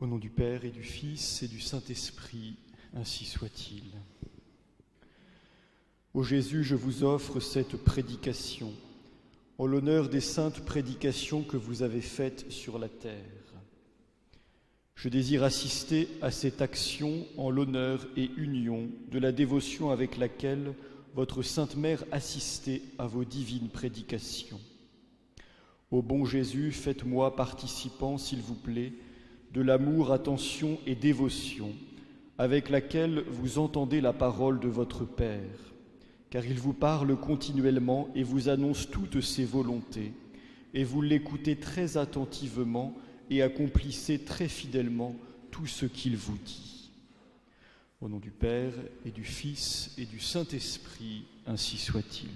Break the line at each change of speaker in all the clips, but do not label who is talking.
Au nom du Père et du Fils et du Saint-Esprit, ainsi soit-il. Ô Jésus, je vous offre cette prédication, en l'honneur des saintes prédications que vous avez faites sur la terre. Je désire assister à cette action en l'honneur et union de la dévotion avec laquelle votre Sainte Mère assistait à vos divines prédications. Ô bon Jésus, faites-moi participant, s'il vous plaît, de l'amour, attention et dévotion avec laquelle vous entendez la parole de votre Père, car il vous parle continuellement et vous annonce toutes ses volontés, et vous l'écoutez très attentivement et accomplissez très fidèlement tout ce qu'il vous dit. Au nom du Père et du Fils et du Saint-Esprit, ainsi soit-il.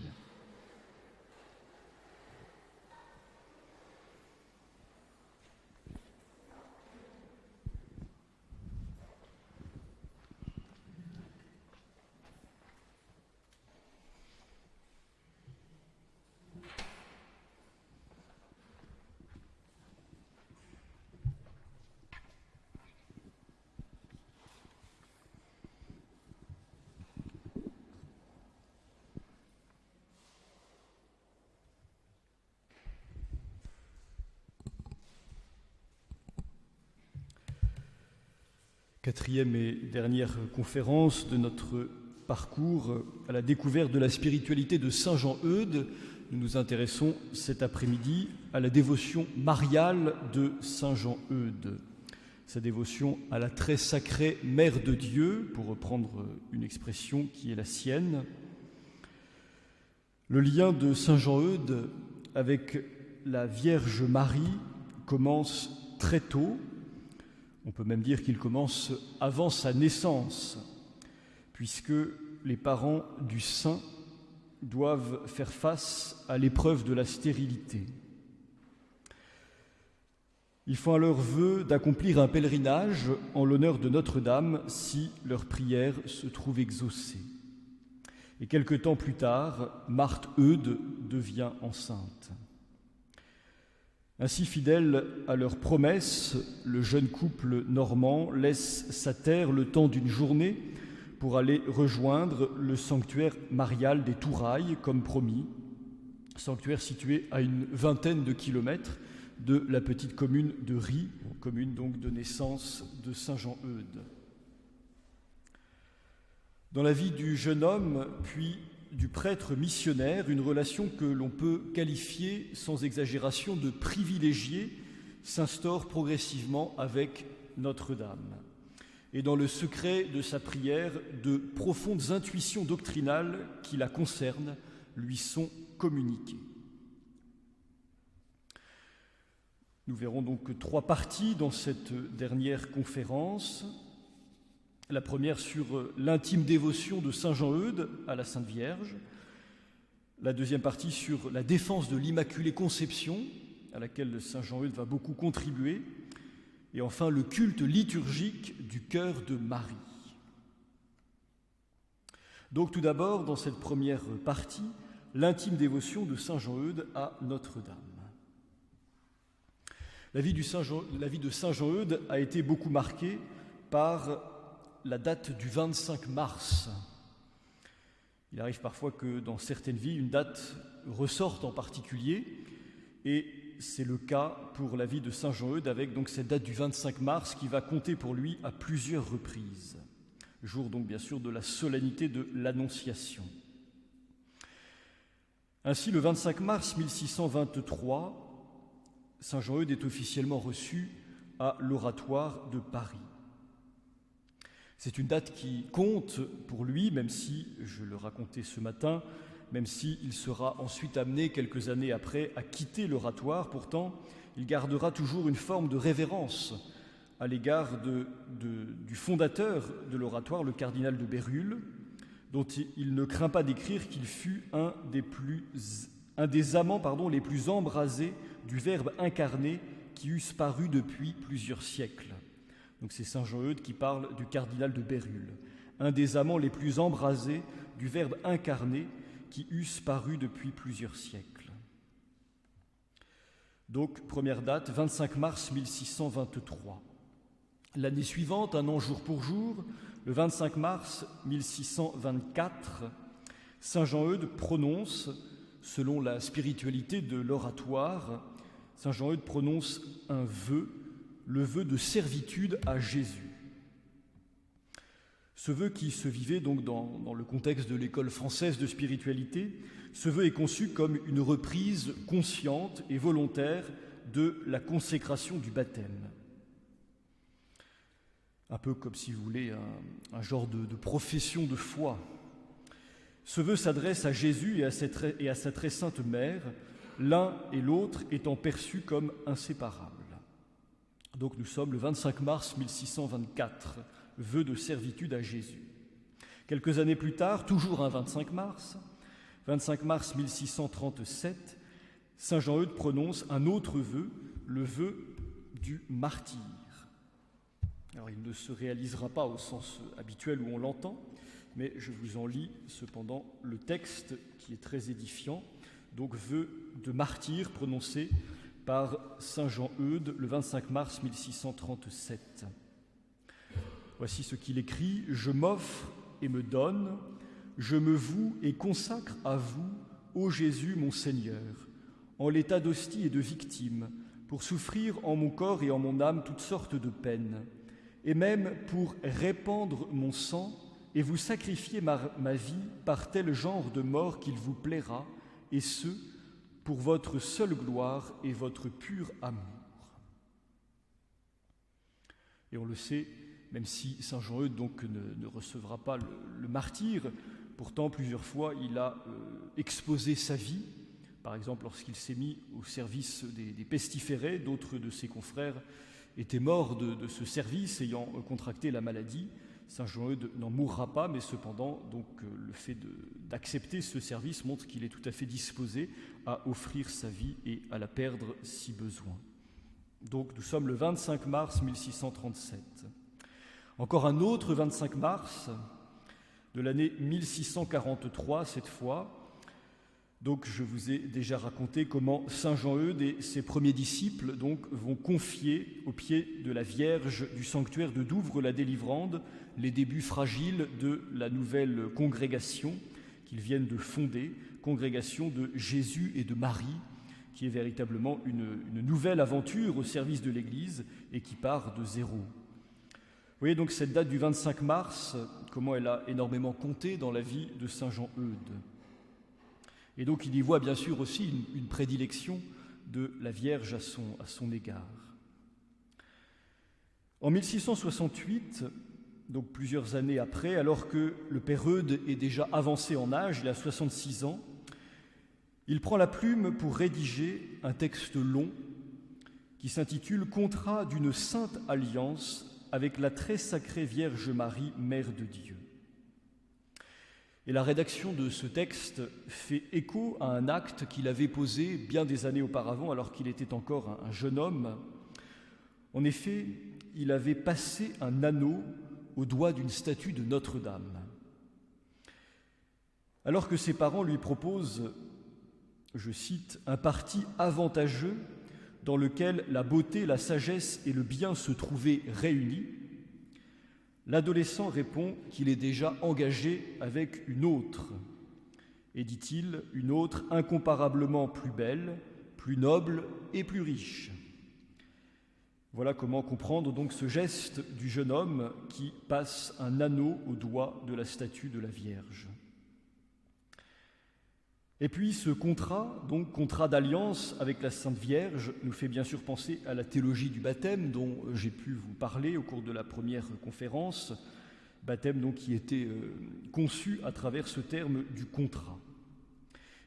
Quatrième et dernière conférence de notre parcours à la découverte de la spiritualité de Saint Jean Eudes. Nous nous intéressons cet après-midi à la dévotion mariale de Saint Jean Eudes. Sa dévotion à la très sacrée Mère de Dieu, pour reprendre une expression qui est la sienne. Le lien de Saint Jean Eudes avec la Vierge Marie commence très tôt. On peut même dire qu'il commence avant sa naissance, puisque les parents du saint doivent faire face à l'épreuve de la stérilité. Ils font alors vœu d'accomplir un pèlerinage en l'honneur de Notre-Dame si leur prière se trouve exaucée. Et quelque temps plus tard, Marthe Eudes devient enceinte. Ainsi fidèle à leur promesse, le jeune couple normand laisse sa terre le temps d'une journée pour aller rejoindre le sanctuaire marial des Tourailles, comme promis, sanctuaire situé à une vingtaine de kilomètres de la petite commune de Ries, commune donc de naissance de Saint Jean Eudes. Dans la vie du jeune homme, puis du prêtre missionnaire, une relation que l'on peut qualifier sans exagération de privilégiée s'instaure progressivement avec Notre-Dame. Et dans le secret de sa prière, de profondes intuitions doctrinales qui la concernent lui sont communiquées. Nous verrons donc trois parties dans cette dernière conférence. La première sur l'intime dévotion de Saint Jean Eudes à la Sainte Vierge. La deuxième partie sur la défense de l'Immaculée Conception, à laquelle Saint Jean Eudes va beaucoup contribuer. Et enfin, le culte liturgique du cœur de Marie. Donc tout d'abord, dans cette première partie, l'intime dévotion de Saint Jean Eudes à Notre-Dame. La vie de Saint Jean Eudes a été beaucoup marquée par la date du 25 mars. Il arrive parfois que dans certaines vies, une date ressorte en particulier, et c'est le cas pour la vie de Saint Jean Eudes, avec donc cette date du 25 mars qui va compter pour lui à plusieurs reprises. Jour donc bien sûr de la solennité de l'Annonciation. Ainsi, le 25 mars 1623, Saint Jean Eudes est officiellement reçu à l'Oratoire de Paris. C'est une date qui compte pour lui, même si, je le racontais ce matin, même s'il sera ensuite amené quelques années après à quitter l'oratoire. Pourtant, il gardera toujours une forme de révérence à l'égard du fondateur de l'oratoire, le cardinal de Bérulle, dont il ne craint pas d'écrire qu'il fut un des amants les plus embrasés du Verbe incarné qui eussent paru depuis plusieurs siècles. Donc c'est Saint Jean Eudes qui parle du cardinal de Bérulle, un des amants les plus embrasés du Verbe incarné qui eussent paru depuis plusieurs siècles. Donc, première date, 25 mars 1623. L'année suivante, un an jour pour jour, le 25 mars 1624, saint Jean-Eudes prononce, selon la spiritualité de l'oratoire, saint Jean-Eudes prononce un vœu, le vœu de servitude à Jésus. Ce vœu qui se vivait donc dans le contexte de l'école française de spiritualité, ce vœu est conçu comme une reprise consciente et volontaire de la consécration du baptême. Un peu comme, si vous voulez, un genre de profession de foi. Ce vœu s'adresse à Jésus et à sa très sainte mère, l'un et l'autre étant perçus comme inséparables. Donc nous sommes le 25 mars 1624, vœu de servitude à Jésus. Quelques années plus tard, toujours un 25 mars 1637, saint Jean-Eudes prononce un autre vœu, le vœu du martyre. Alors il ne se réalisera pas au sens habituel où on l'entend, mais je vous en lis cependant le texte qui est très édifiant. Donc vœu de martyr prononcé par saint Jean-Eudes le 25 mars 1637. Voici ce qu'il écrit: « Je m'offre et me donne, je me voue et consacre à vous, ô Jésus mon Seigneur, en l'état d'hostie et de victime, pour souffrir en mon corps et en mon âme toutes sortes de peines, et même pour répandre mon sang et vous sacrifier ma vie par tel genre de mort qu'il vous plaira, et ce, pour votre seule gloire et votre pur amour. » Et on le sait, même si saint Jean-Eudes donc ne recevra pas le martyre, pourtant plusieurs fois il a exposé sa vie. Par exemple, lorsqu'il s'est mis au service des pestiférés, d'autres de ses confrères étaient morts de ce service, ayant contracté la maladie. Saint Jean-Eudes n'en mourra pas, mais cependant, donc, le fait d'accepter ce service montre qu'il est tout à fait disposé à offrir sa vie et à la perdre si besoin. Donc nous sommes le 25 mars 1637. Encore un autre 25 mars de l'année 1643, cette fois. Donc je vous ai déjà raconté comment saint Jean-Eudes et ses premiers disciples donc, vont confier aux pieds de la Vierge du sanctuaire de Douvres la Délivrande les débuts fragiles de la nouvelle congrégation qu'ils viennent de fonder, congrégation de Jésus et de Marie, qui est véritablement une nouvelle aventure au service de l'Église et qui part de zéro. Vous voyez donc cette date du 25 mars, comment elle a énormément compté dans la vie de saint Jean-Eudes. Et donc il y voit bien sûr aussi une prédilection de la Vierge à son égard. En 1668, donc plusieurs années après, alors que le père Eudes est déjà avancé en âge, il a 66 ans, il prend la plume pour rédiger un texte long qui s'intitule « Contrat d'une sainte alliance avec la très sacrée Vierge Marie, Mère de Dieu ». Et la rédaction de ce texte fait écho à un acte qu'il avait posé bien des années auparavant, alors qu'il était encore un jeune homme. En effet, il avait passé un anneau au doigt d'une statue de Notre-Dame. Alors que ses parents lui proposent, je cite, « un parti avantageux dans lequel la beauté, la sagesse et le bien se trouvaient réunis », l'adolescent répond qu'il est déjà engagé avec une autre, et dit-il, une autre incomparablement plus belle, plus noble et plus riche. Voilà comment comprendre donc ce geste du jeune homme qui passe un anneau au doigt de la statue de la Vierge. Et puis ce contrat, donc contrat d'alliance avec la Sainte Vierge, nous fait bien sûr penser à la théologie du baptême dont j'ai pu vous parler au cours de la première conférence, baptême donc qui était conçu à travers ce terme du contrat.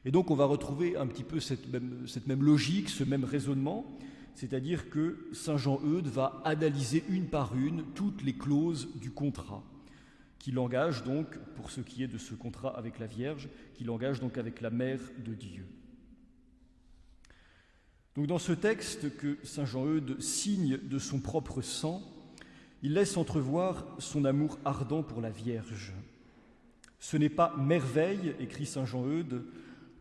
Et donc on va retrouver un petit peu cette même logique, ce même raisonnement, c'est-à-dire que saint Jean-Eudes va analyser une par une toutes les clauses du contrat, qu'il engage donc, pour ce qui est de ce contrat avec la Vierge, qu'il engage donc avec la Mère de Dieu. Donc dans ce texte que saint Jean-Eudes signe de son propre sang, il laisse entrevoir son amour ardent pour la Vierge. « Ce n'est pas merveille, écrit saint Jean-Eudes,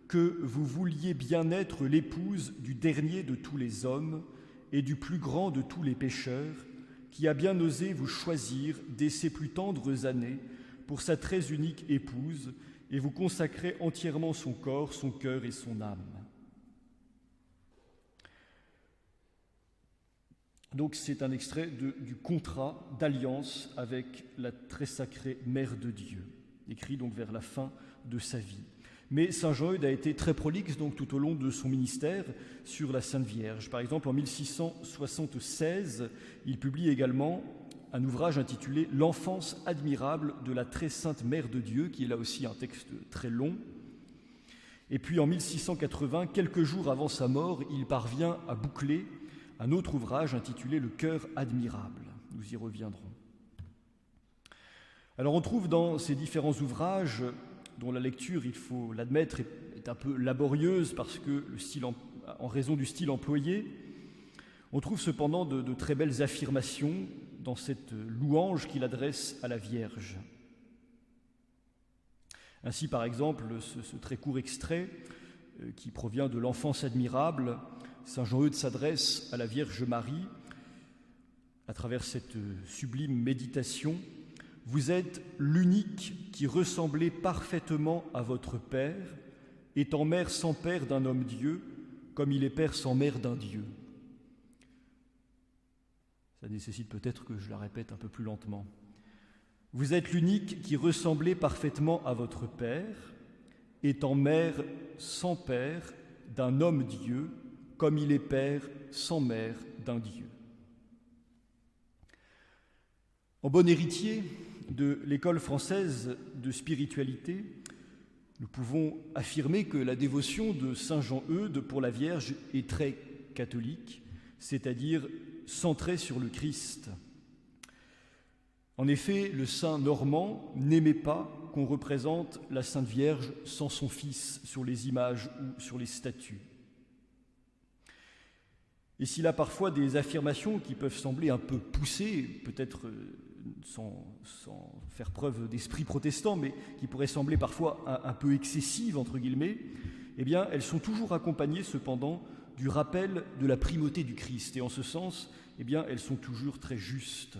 que vous vouliez bien être l'épouse du dernier de tous les hommes et du plus grand de tous les pécheurs, qui a bien osé vous choisir dès ses plus tendres années pour sa très unique épouse et vous consacrer entièrement son corps, son cœur et son âme. Donc c'est un extrait du contrat d'alliance avec la très sacrée Mère de Dieu, écrit donc vers la fin de sa vie. Mais saint Jean-Eudes a été très prolixe donc tout au long de son ministère sur la Sainte Vierge. Par exemple, en 1676, il publie également un ouvrage intitulé « L'enfance admirable de la très sainte Mère de Dieu », qui est là aussi un texte très long. Et puis en 1680, quelques jours avant sa mort, il parvient à boucler un autre ouvrage intitulé « Le cœur admirable ». Nous y reviendrons. Alors on trouve dans ces différents ouvrages, dont la lecture, il faut l'admettre, est un peu laborieuse parce que en raison du style employé, on trouve cependant de très belles affirmations dans cette louange qu'il adresse à la Vierge. Ainsi, par exemple, ce très court extrait qui provient de l'enfance admirable, saint Jean-Eudes s'adresse à la Vierge Marie à travers cette sublime méditation. Vous êtes l'unique qui ressemblait parfaitement à votre Père, étant mère sans père d'un homme Dieu, comme il est père sans mère d'un Dieu. Ça nécessite peut-être que je la répète un peu plus lentement. Vous êtes l'unique qui ressemblait parfaitement à votre Père, étant mère sans père d'un homme Dieu, comme il est père sans mère d'un Dieu. En bon héritier de l'école française de spiritualité, nous pouvons affirmer que la dévotion de saint Jean-Eudes pour la Vierge est très catholique, c'est-à-dire centrée sur le Christ. En effet, le saint normand n'aimait pas qu'on représente la Sainte Vierge sans son Fils sur les images ou sur les statues. Et s'il a parfois des affirmations qui peuvent sembler un peu poussées, peut-être sans faire preuve d'esprit protestant, mais qui pourraient sembler parfois un peu excessives, entre guillemets, eh bien, elles sont toujours accompagnées cependant du rappel de la primauté du Christ. Et en ce sens, eh bien, elles sont toujours très justes.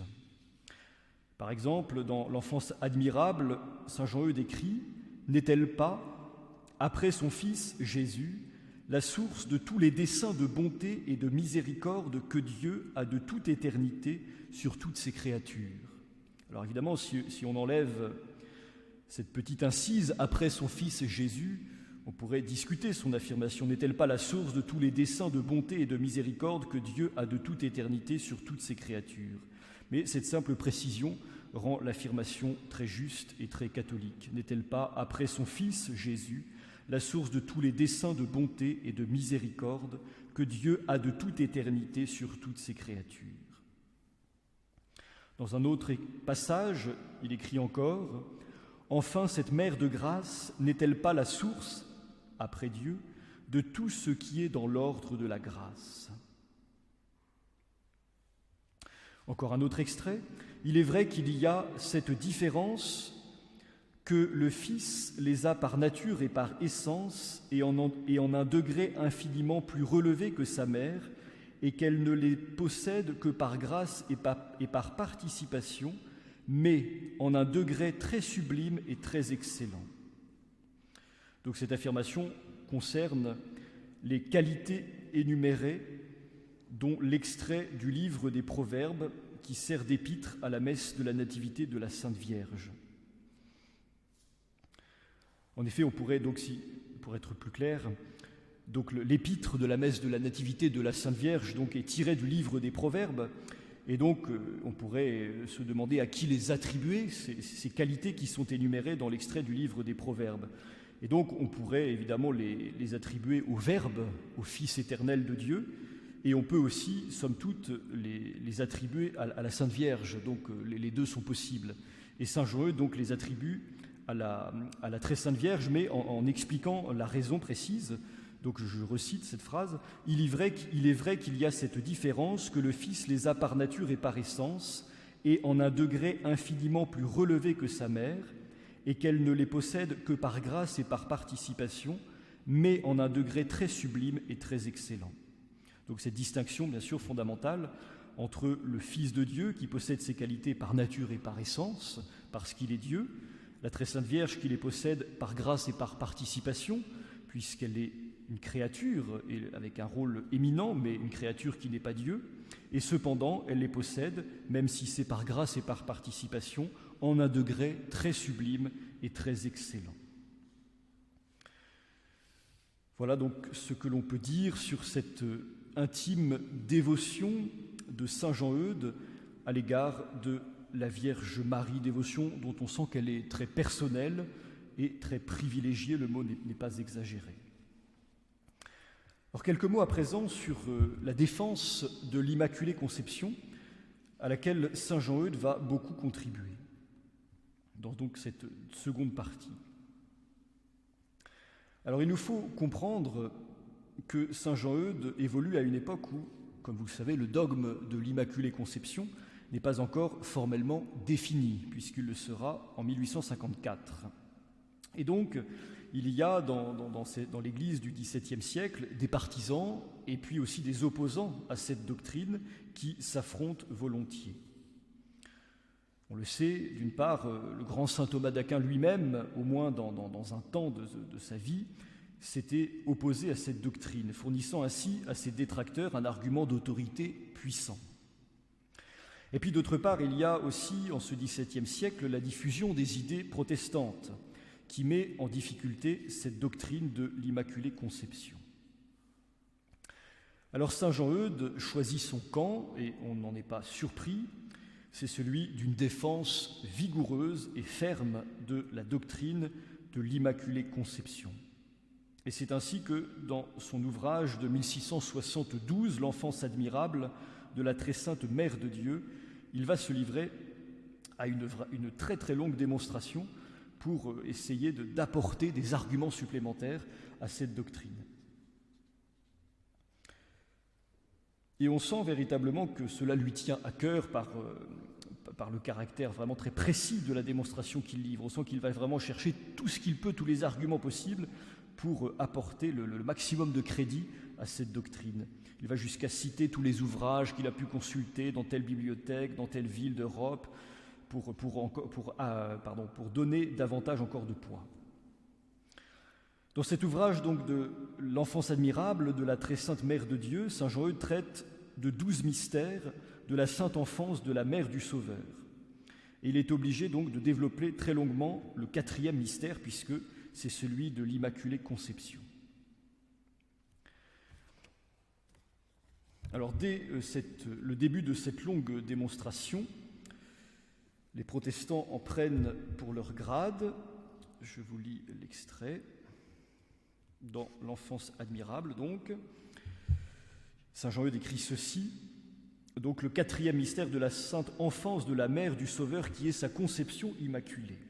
Par exemple, dans l'enfance admirable, saint Jean-Eudes écrit « N'est-elle pas, après son Fils Jésus, la source de tous les desseins de bonté et de miséricorde que Dieu a de toute éternité sur toutes ses créatures ?» Alors évidemment, si on enlève cette petite incise « après son Fils Jésus », on pourrait discuter son affirmation. N'est-elle pas la source de tous les desseins de bonté et de miséricorde que Dieu a de toute éternité sur toutes ses créatures ? Mais cette simple précision rend l'affirmation très juste et très catholique. N'est-elle pas, après son Fils Jésus, la source de tous les desseins de bonté et de miséricorde que Dieu a de toute éternité sur toutes ses créatures ? Dans un autre passage, il écrit encore « Enfin, cette mère de grâce n'est-elle pas la source, après Dieu, de tout ce qui est dans l'ordre de la grâce ?» Encore un autre extrait. « Il est vrai qu'il y a cette différence que le Fils les a par nature et par essence et en un degré infiniment plus relevé que sa mère, et qu'elle ne les possède que par grâce et par participation, mais en un degré très sublime et très excellent. » Donc cette affirmation concerne les qualités énumérées, dont l'extrait du livre des Proverbes qui sert d'épître à la messe de la Nativité de la Sainte Vierge. En effet, on pourrait donc, pour être plus clair, donc l'épître de la messe de la Nativité de la Sainte Vierge donc, est tiré du livre des Proverbes, et donc on pourrait se demander à qui les attribuer, ces qualités qui sont énumérées dans l'extrait du livre des Proverbes. Et donc on pourrait évidemment les attribuer au Verbe, au Fils éternel de Dieu, et on peut aussi, somme toute, les attribuer à la Sainte Vierge, donc les deux sont possibles. Et saint Jean-Eudes donc les attribue à la très Sainte Vierge, mais en expliquant la raison précise. Donc je recite cette phrase, « Il est vrai qu'il y a cette différence, que le Fils les a par nature et par essence, et en un degré infiniment plus relevé que sa mère, et qu'elle ne les possède que par grâce et par participation, mais en un degré très sublime et très excellent. » Donc cette distinction, bien sûr, fondamentale entre le Fils de Dieu qui possède ces qualités par nature et par essence, parce qu'il est Dieu, la très sainte Vierge qui les possède par grâce et par participation, puisqu'elle est une créature et avec un rôle éminent, mais une créature qui n'est pas Dieu, et cependant elle les possède, même si c'est par grâce et par participation, en un degré très sublime et très excellent. Voilà donc ce que l'on peut dire sur cette intime dévotion de saint Jean-Eudes à l'égard de la Vierge Marie, dévotion dont on sent qu'elle est très personnelle et très privilégiée, le mot n'est pas exagéré. Alors quelques mots à présent sur la défense de l'Immaculée Conception, à laquelle saint Jean-Eudes va beaucoup contribuer dans donc cette seconde partie. Alors il nous faut comprendre que saint Jean-Eudes évolue à une époque où, comme vous le savez, le dogme de l'Immaculée Conception n'est pas encore formellement défini, puisqu'il le sera en 1854. Et donc, il y a dans l'Église du XVIIe siècle des partisans et puis aussi des opposants à cette doctrine qui s'affrontent volontiers. On le sait, d'une part, le grand saint Thomas d'Aquin lui-même, au moins dans un temps de sa vie, s'était opposé à cette doctrine, fournissant ainsi à ses détracteurs un argument d'autorité puissant. Et puis d'autre part, il y a aussi en ce XVIIe siècle la diffusion des idées protestantes qui met en difficulté cette doctrine de l'Immaculée Conception. Alors saint Jean-Eudes choisit son camp, et on n'en est pas surpris, c'est celui d'une défense vigoureuse et ferme de la doctrine de l'Immaculée Conception. Et c'est ainsi que, dans son ouvrage de 1672, L'enfance admirable de la très sainte Mère de Dieu, il va se livrer à une très très longue démonstration pour essayer d'apporter des arguments supplémentaires à cette doctrine. Et on sent véritablement que cela lui tient à cœur par le caractère vraiment très précis de la démonstration qu'il livre. On sent qu'il va vraiment chercher tout ce qu'il peut, tous les arguments possibles pour apporter le maximum de crédit à cette doctrine. Il va jusqu'à citer tous les ouvrages qu'il a pu consulter dans telle bibliothèque, dans telle ville d'Europe, pour donner davantage encore de poids. Dans cet ouvrage donc de l'enfance admirable de la très sainte Mère de Dieu, saint Jean-Eudes traite de 12 mystères de la sainte enfance de la Mère du Sauveur. Et il est obligé donc de développer très longuement le 4e mystère, puisque c'est celui de l'Immaculée Conception. Alors dès le début de cette longue démonstration, les protestants en prennent pour leur grade. Je vous lis l'extrait. Dans l'enfance admirable, donc, saint Jean-Eudes écrit ceci, donc le 4e mystère de la sainte enfance de la Mère du Sauveur qui est sa conception immaculée.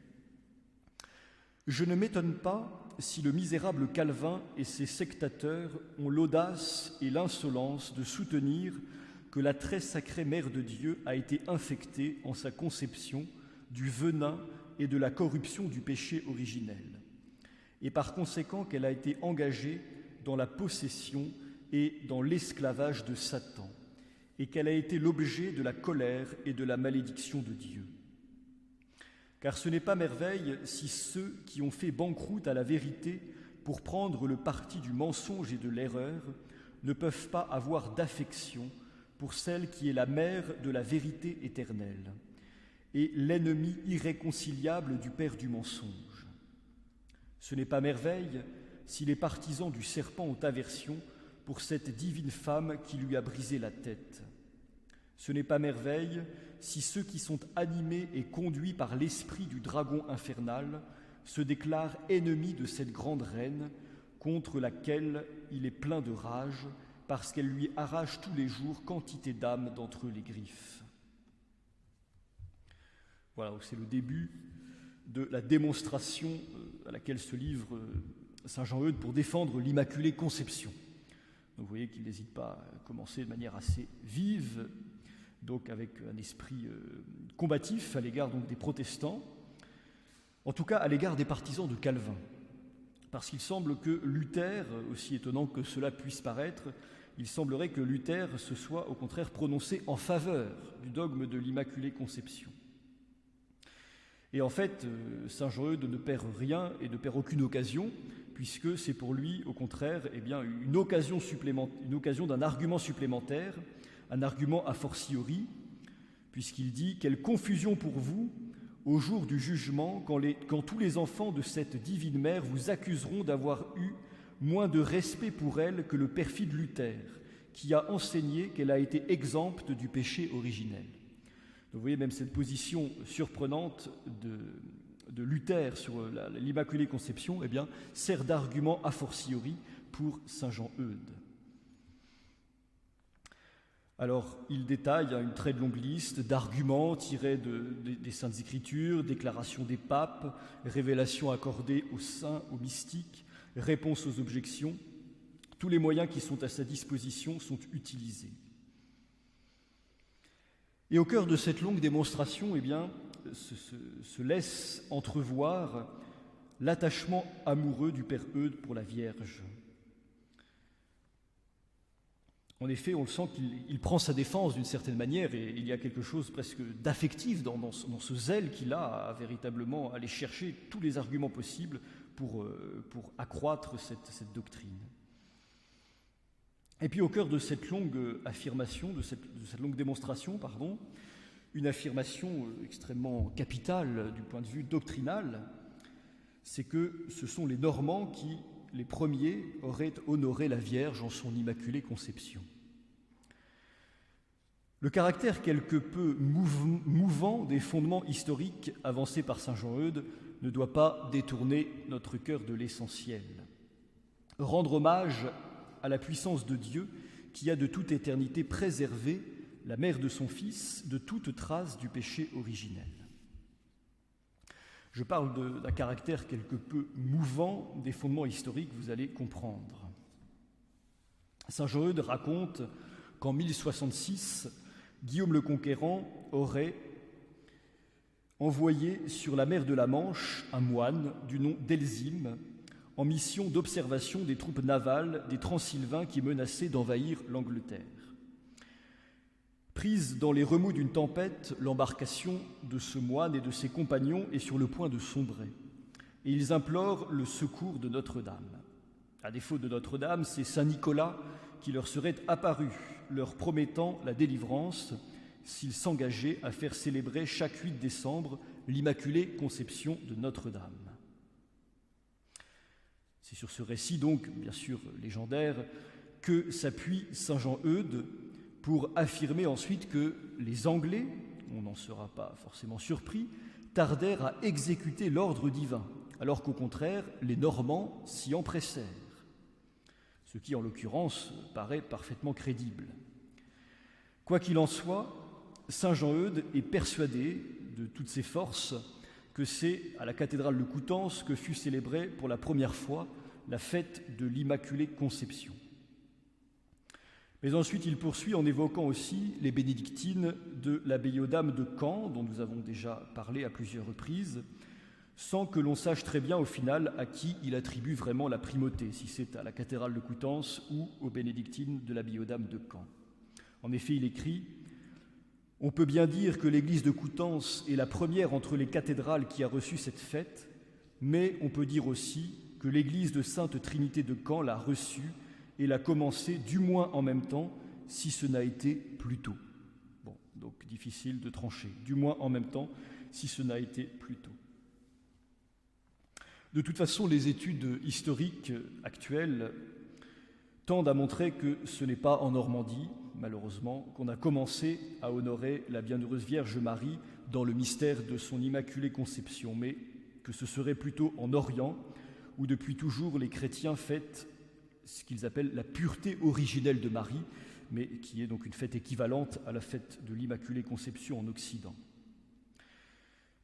Je ne m'étonne pas si le misérable Calvin et ses sectateurs ont l'audace et l'insolence de soutenir que la très sacrée Mère de Dieu a été infectée en sa conception du venin et de la corruption du péché originel, et par conséquent qu'elle a été engagée dans la possession et dans l'esclavage de Satan, et qu'elle a été l'objet de la colère et de la malédiction de Dieu. Car ce n'est pas merveille si ceux qui ont fait banqueroute à la vérité pour prendre le parti du mensonge et de l'erreur ne peuvent pas avoir d'affection pour celle qui est la mère de la vérité éternelle et l'ennemi irréconciliable du père du mensonge. Ce n'est pas merveille si les partisans du serpent ont aversion pour cette divine femme qui lui a brisé la tête. Ce n'est pas merveille si ceux qui sont animés et conduits par l'esprit du dragon infernal se déclarent ennemis de cette grande reine contre laquelle il est plein de rage parce qu'elle lui arrache tous les jours quantité d'âmes d'entre les griffes. Voilà, c'est le début de la démonstration à laquelle se livre saint Jean-Eudes pour défendre l'Immaculée Conception. Donc vous voyez qu'il n'hésite pas à commencer de manière assez vive, donc avec un esprit combatif à l'égard donc des protestants, en tout cas à l'égard des partisans de Calvin. Parce qu'il semble que Luther, aussi étonnant que cela puisse paraître, il semblerait que Luther se soit au contraire prononcé en faveur du dogme de l'Immaculée Conception. Et en fait, saint Jean-Eudes ne perd rien et ne perd aucune occasion, puisque c'est pour lui, au contraire, une occasion d'un argument supplémentaire, un argument a fortiori, puisqu'il dit « Quelle confusion pour vous au jour du jugement, quand tous les enfants de cette divine mère vous accuseront d'avoir eu moins de respect pour elle que le perfide Luther, qui a enseigné qu'elle a été exempte du péché originel. » Vous voyez même cette position surprenante de Luther sur l'Immaculée Conception, sert d'argument a fortiori pour saint Jean-Eudes. Alors, il détaille une très longue liste d'arguments tirés des Saintes Écritures, déclarations des papes, révélations accordées aux saints, aux mystiques, réponses aux objections. Tous les moyens qui sont à sa disposition sont utilisés. Et au cœur de cette longue démonstration, se laisse entrevoir l'attachement amoureux du Père Eudes pour la Vierge. En effet, on le sent qu'il prend sa défense d'une certaine manière, et il y a quelque chose presque d'affectif dans ce zèle qu'il a à véritablement aller chercher tous les arguments possibles pour accroître cette doctrine. Et puis au cœur de cette longue affirmation, de cette longue démonstration, une affirmation extrêmement capitale du point de vue doctrinal, c'est que ce sont les Normands qui, les premiers, auraient honoré la Vierge en son Immaculée Conception. Le caractère quelque peu mouvant des fondements historiques avancés par saint Jean-Eudes ne doit pas détourner notre cœur de l'essentiel. Rendre hommage à la puissance de Dieu qui a de toute éternité préservé la mère de son Fils de toute trace du péché originel. Je parle d'un caractère quelque peu mouvant des fondements historiques, vous allez comprendre. Saint Jean-Eudes raconte qu'en 1066, Guillaume le Conquérant aurait envoyé sur la mer de la Manche un moine du nom d'Elzime en mission d'observation des troupes navales des Transylvains qui menaçaient d'envahir l'Angleterre. Prise dans les remous d'une tempête, l'embarcation de ce moine et de ses compagnons est sur le point de sombrer, et ils implorent le secours de Notre-Dame. À défaut de Notre-Dame, c'est saint Nicolas qui leur serait apparu, leur promettant la délivrance s'ils s'engageaient à faire célébrer chaque 8 décembre l'Immaculée Conception de Notre-Dame. C'est sur ce récit, donc, bien sûr légendaire, que s'appuie saint Jean-Eudes pour affirmer ensuite que les Anglais, on n'en sera pas forcément surpris, tardèrent à exécuter l'ordre divin, alors qu'au contraire, les Normands s'y empressèrent, ce qui, en l'occurrence, paraît parfaitement crédible. Quoi qu'il en soit, saint Jean-Eudes est persuadé de toutes ses forces que c'est à la cathédrale de Coutances que fut célébrée pour la première fois la fête de l'Immaculée Conception. Mais ensuite, il poursuit en évoquant aussi les bénédictines de l'abbaye aux Dames de Caen, dont nous avons déjà parlé à plusieurs reprises, sans que l'on sache très bien au final à qui il attribue vraiment la primauté, si c'est à la cathédrale de Coutances ou aux bénédictines de l'abbaye aux Dames de Caen. En effet, il écrit « On peut bien dire que l'église de Coutances est la première entre les cathédrales qui a reçu cette fête, mais on peut dire aussi que l'église de Sainte Trinité de Caen l'a reçue et l'a commencé du moins en même temps, si ce n'a été plus tôt. » Bon, donc difficile de trancher. Du moins en même temps, si ce n'a été plus tôt. De toute façon, les études historiques actuelles tendent à montrer que ce n'est pas en Normandie, malheureusement, qu'on a commencé à honorer la Bienheureuse Vierge Marie dans le mystère de son Immaculée Conception, mais que ce serait plutôt en Orient, où depuis toujours les chrétiens fêtent ce qu'ils appellent la pureté originelle de Marie, mais qui est donc une fête équivalente à la fête de l'Immaculée Conception en Occident.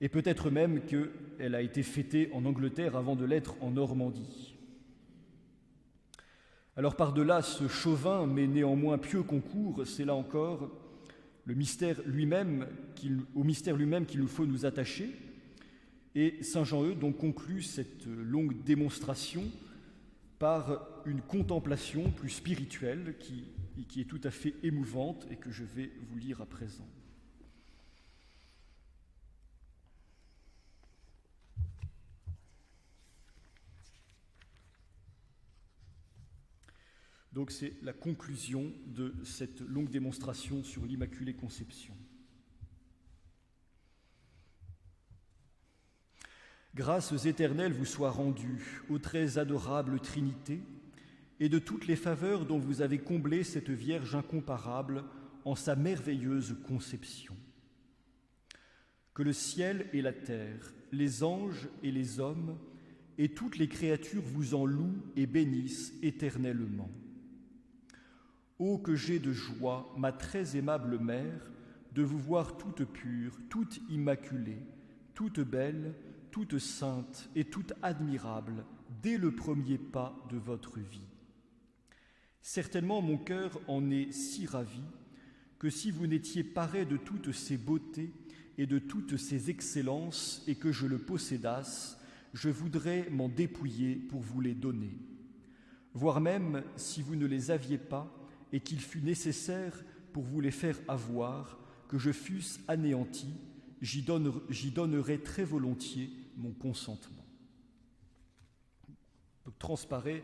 Et peut-être même qu'elle a été fêtée en Angleterre avant de l'être en Normandie. Alors par-delà ce chauvin, mais néanmoins pieux concours, c'est là encore au mystère lui-même qu'il nous faut nous attacher. Et saint Jean-Eudes donc conclut cette longue démonstration par une contemplation plus spirituelle qui qui est tout à fait émouvante et que je vais vous lire à présent. Donc c'est la conclusion de cette longue démonstration sur l'Immaculée Conception. Grâces éternelles vous soient rendues, ô très adorable Trinité, et de toutes les faveurs dont vous avez comblé cette Vierge incomparable en sa merveilleuse conception. Que le ciel et la terre, les anges et les hommes, et toutes les créatures vous en louent et bénissent éternellement. Ô que j'ai de joie, ma très aimable mère, de vous voir toute pure, toute immaculée, toute belle, toute sainte et toute admirable dès le premier pas de votre vie. Certainement mon cœur en est si ravi que si vous n'étiez paré de toutes ces beautés et de toutes ces excellences et que je le possédasse, je voudrais m'en dépouiller pour vous les donner. Voire même, si vous ne les aviez pas, et qu'il fût nécessaire pour vous les faire avoir, que je fusse anéanti, j'y donnerai très volontiers mon consentement. Donc transparaît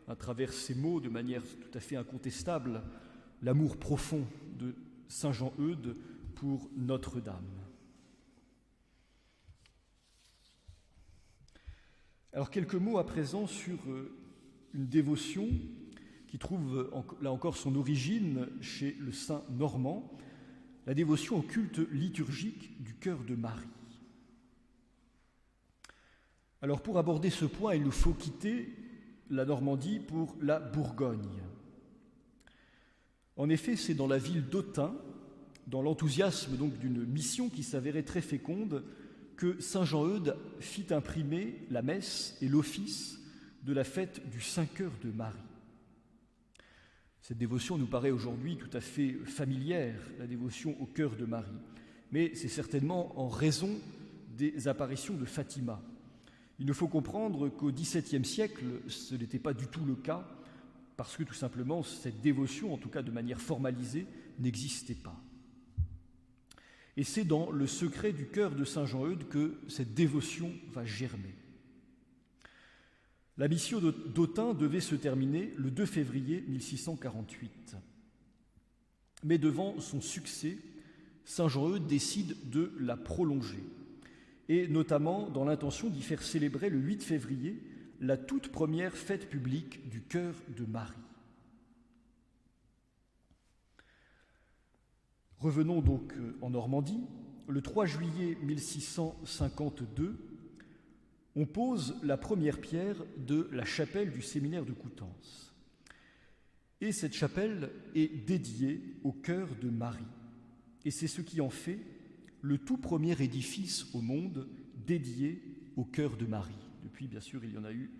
à travers ces mots, de manière tout à fait incontestable, l'amour profond de saint Jean-Eudes pour Notre-Dame. Alors quelques mots à présent sur une dévotion qui trouve là encore son origine chez le saint normand, la dévotion au culte liturgique du cœur de Marie. Alors pour aborder ce point, il nous faut quitter la Normandie pour la Bourgogne. En effet, c'est dans la ville d'Autun, dans l'enthousiasme donc d'une mission qui s'avérait très féconde, que saint Jean-Eudes fit imprimer la messe et l'office de la fête du Saint-Cœur de Marie. Cette dévotion nous paraît aujourd'hui tout à fait familière, la dévotion au cœur de Marie. Mais c'est certainement en raison des apparitions de Fatima. Il nous faut comprendre qu'au XVIIe siècle, ce n'était pas du tout le cas, parce que tout simplement cette dévotion, en tout cas de manière formalisée, n'existait pas. Et c'est dans le secret du cœur de saint Jean-Eudes que cette dévotion va germer. La mission d'Autun devait se terminer le 2 février 1648. Mais devant son succès, saint Jean-Eudes décide de la prolonger, et notamment dans l'intention d'y faire célébrer le 8 février la toute première fête publique du cœur de Marie. Revenons donc en Normandie. Le 3 juillet 1652, on pose la première pierre de la chapelle du séminaire de Coutances. Et cette chapelle est dédiée au cœur de Marie. Et c'est ce qui en fait le tout premier édifice au monde dédié au cœur de Marie. Depuis, bien sûr, il y en a eu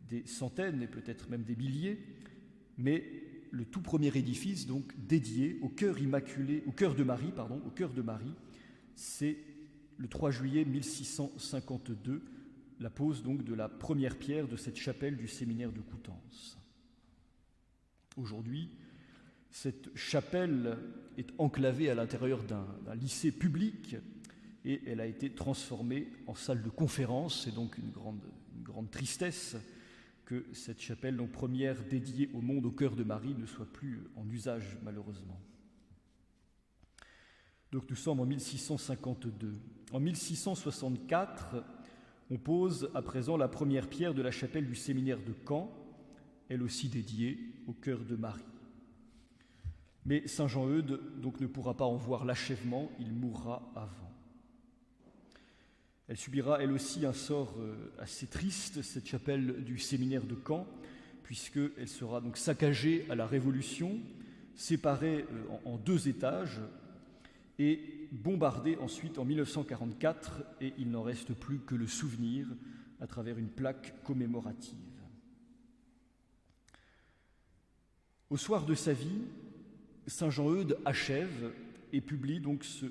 des centaines et peut-être même des milliers, mais le tout premier édifice donc dédié au cœur immaculé, au cœur de Marie, c'est le 3 juillet 1652, la pose donc de la première pierre de cette chapelle du séminaire de Coutances. Aujourd'hui, cette chapelle est enclavée à l'intérieur d'un lycée public et elle a été transformée en salle de conférence. C'est donc une grande tristesse que cette chapelle, donc première dédiée au monde au cœur de Marie, ne soit plus en usage malheureusement. Donc nous sommes en 1652. En 1664, on pose à présent la première pierre de la chapelle du séminaire de Caen, elle aussi dédiée au cœur de Marie. Mais saint Jean-Eudes donc ne pourra pas en voir l'achèvement, il mourra avant. Elle subira elle aussi un sort assez triste, cette chapelle du séminaire de Caen, puisqu'elle sera donc saccagée à la Révolution, séparée en 2 étages et bombardée ensuite en 1944, et il n'en reste plus que le souvenir à travers une plaque commémorative. Au soir de sa vie, saint Jean-Eudes achève et publie donc ce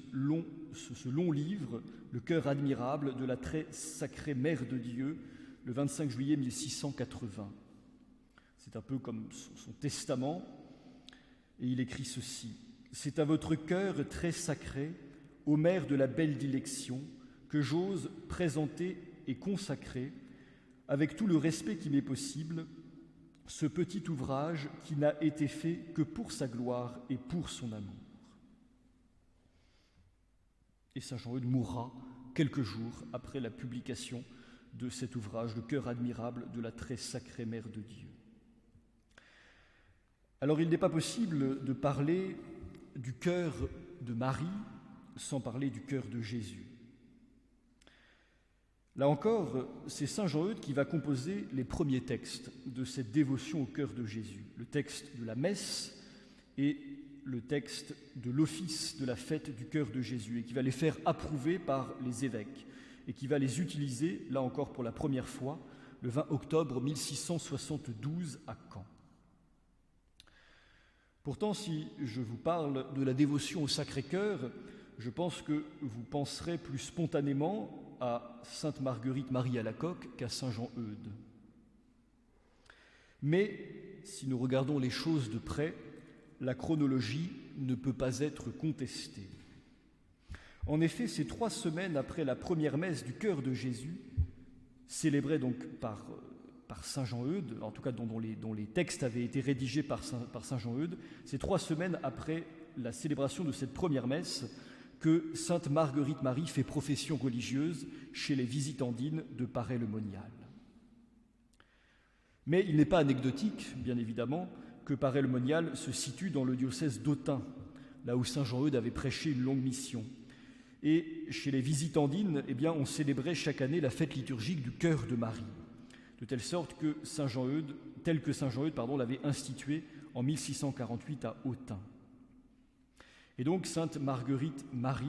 long livre, Le cœur admirable de la très sacrée Mère de Dieu, le 25 juillet 1680. C'est un peu comme son testament, Et il écrit ceci: « C'est à votre cœur très sacré, ô mère de la belle dilection, que j'ose présenter et consacrer, avec tout le respect qui m'est possible, ce petit ouvrage qui n'a été fait que pour sa gloire et pour son amour. » Et saint Jean-Eudes mourra quelques jours après la publication de cet ouvrage, le cœur admirable de la très sacrée Mère de Dieu. Alors il n'est pas possible de parler du cœur de Marie sans parler du cœur de Jésus. Là encore, c'est saint Jean-Eudes qui va composer les premiers textes de cette dévotion au cœur de Jésus, le texte de la messe et le texte de l'office de la fête du cœur de Jésus, et qui va les faire approuver par les évêques, et qui va les utiliser, là encore pour la première fois, le 20 octobre 1672 à Caen. Pourtant, si je vous parle de la dévotion au Sacré-Cœur, je pense que vous penserez plus spontanément à sainte Marguerite Marie Alacoque qu'à saint Jean-Eudes. Mais si nous regardons les choses de près, la chronologie ne peut pas être contestée. En effet, ces 3 semaines après la première messe du cœur de Jésus, célébrée donc par saint Jean-Eudes, en tout cas dont les textes avaient été rédigés par saint Jean-Eudes, c'est 3 semaines après la célébration de cette première messe que sainte Marguerite Marie fait profession religieuse chez les visitandines de Paray-le-Monial. Mais il n'est pas anecdotique, bien évidemment, que Paray-le-Monial se situe dans le diocèse d'Autun, là où saint Jean-Eudes avait prêché une longue mission. Et chez les visitandines, on célébrait chaque année la fête liturgique du cœur de Marie, de telle sorte que saint Jean-Eudes l'avait institué en 1648 à Autun. Et donc sainte Marguerite Marie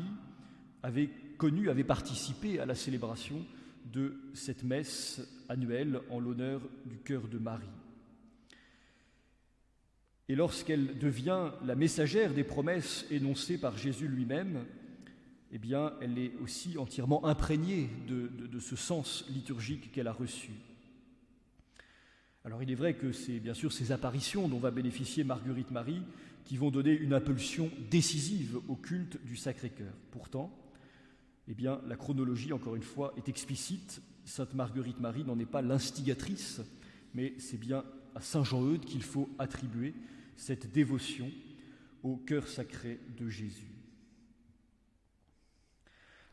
avait participé à la célébration de cette messe annuelle en l'honneur du cœur de Marie. Et lorsqu'elle devient la messagère des promesses énoncées par Jésus lui-même, elle est aussi entièrement imprégnée de ce sens liturgique qu'elle a reçu. Alors il est vrai que c'est bien sûr ces apparitions dont va bénéficier Marguerite Marie qui vont donner une impulsion décisive au culte du Sacré-Cœur. Pourtant, la chronologie, encore une fois, est explicite. Sainte Marguerite Marie n'en est pas l'instigatrice, mais c'est bien à saint Jean-Eudes qu'il faut attribuer cette dévotion au cœur sacré de Jésus.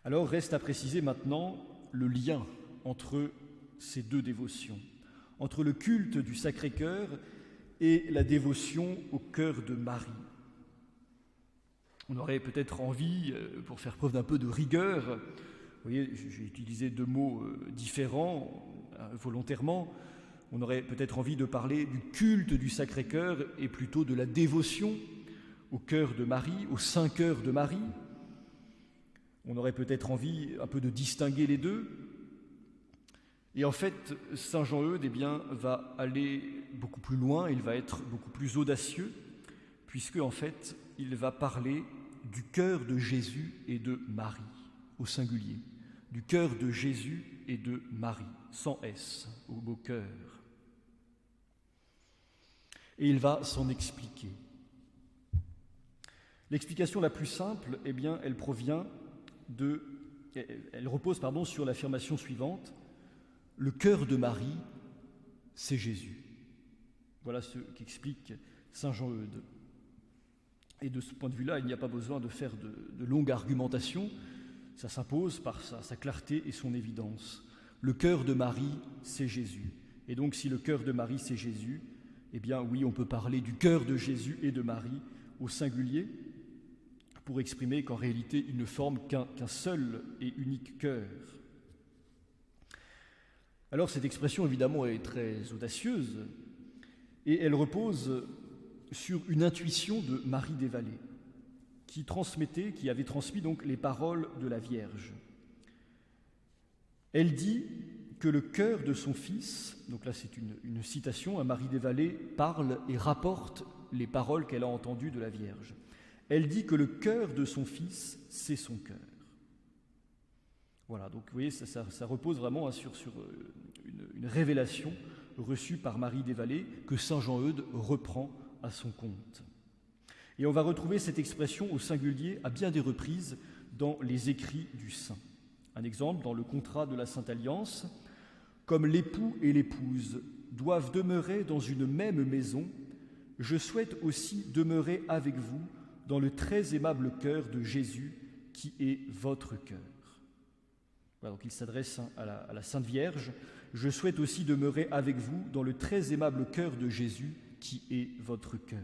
Alors reste à préciser maintenant le lien entre ces deux dévotions, entre le culte du Sacré-Cœur et la dévotion au cœur de Marie. On aurait peut-être envie, pour faire preuve d'un peu de rigueur, vous voyez, j'ai utilisé 2 mots différents volontairement, on aurait peut-être envie de parler du culte du Sacré-Cœur et plutôt de la dévotion au cœur de Marie, au Saint-Cœur de Marie. On aurait peut-être envie un peu de distinguer les deux. Et en fait, saint Jean-Eudes va aller beaucoup plus loin, il va être beaucoup plus audacieux, puisque en fait, il va parler du cœur de Jésus et de Marie, au singulier. Du cœur de Jésus et de Marie, sans S, au mot cœur. Et il va s'en expliquer. L'explication la plus simple, elle repose sur l'affirmation suivante: le cœur de Marie, c'est Jésus. Voilà ce qu'explique saint Jean-Eudes. Et de ce point de vue-là, il n'y a pas besoin de faire de longues argumentations, ça s'impose par sa clarté et son évidence. Le cœur de Marie, c'est Jésus. Et donc, si le cœur de Marie, c'est Jésus, oui, on peut parler du cœur de Jésus et de Marie au singulier, pour exprimer qu'en réalité, ils ne forment qu'un seul et unique cœur. Alors cette expression, évidemment, est très audacieuse, et elle repose sur une intuition de Marie des Vallées, qui avait transmis donc les paroles de la Vierge. Elle dit que le cœur de son fils, donc là c'est une citation, Marie des Vallées parle et rapporte les paroles qu'elle a entendues de la Vierge. Elle dit que le cœur de son fils, c'est son cœur. Voilà, donc vous voyez, ça repose vraiment sur une révélation reçue par Marie des Vallées que saint Jean-Eudes reprend à son compte. Et on va retrouver cette expression au singulier à bien des reprises dans les écrits du saint. Un exemple, dans le contrat de la Sainte Alliance, « Comme l'époux et l'épouse doivent demeurer dans une même maison, je souhaite aussi demeurer avec vous dans le très aimable cœur de Jésus qui est votre cœur. » Voilà, donc il s'adresse à la Sainte Vierge. « Je souhaite aussi demeurer avec vous dans le très aimable cœur de Jésus qui est votre cœur. »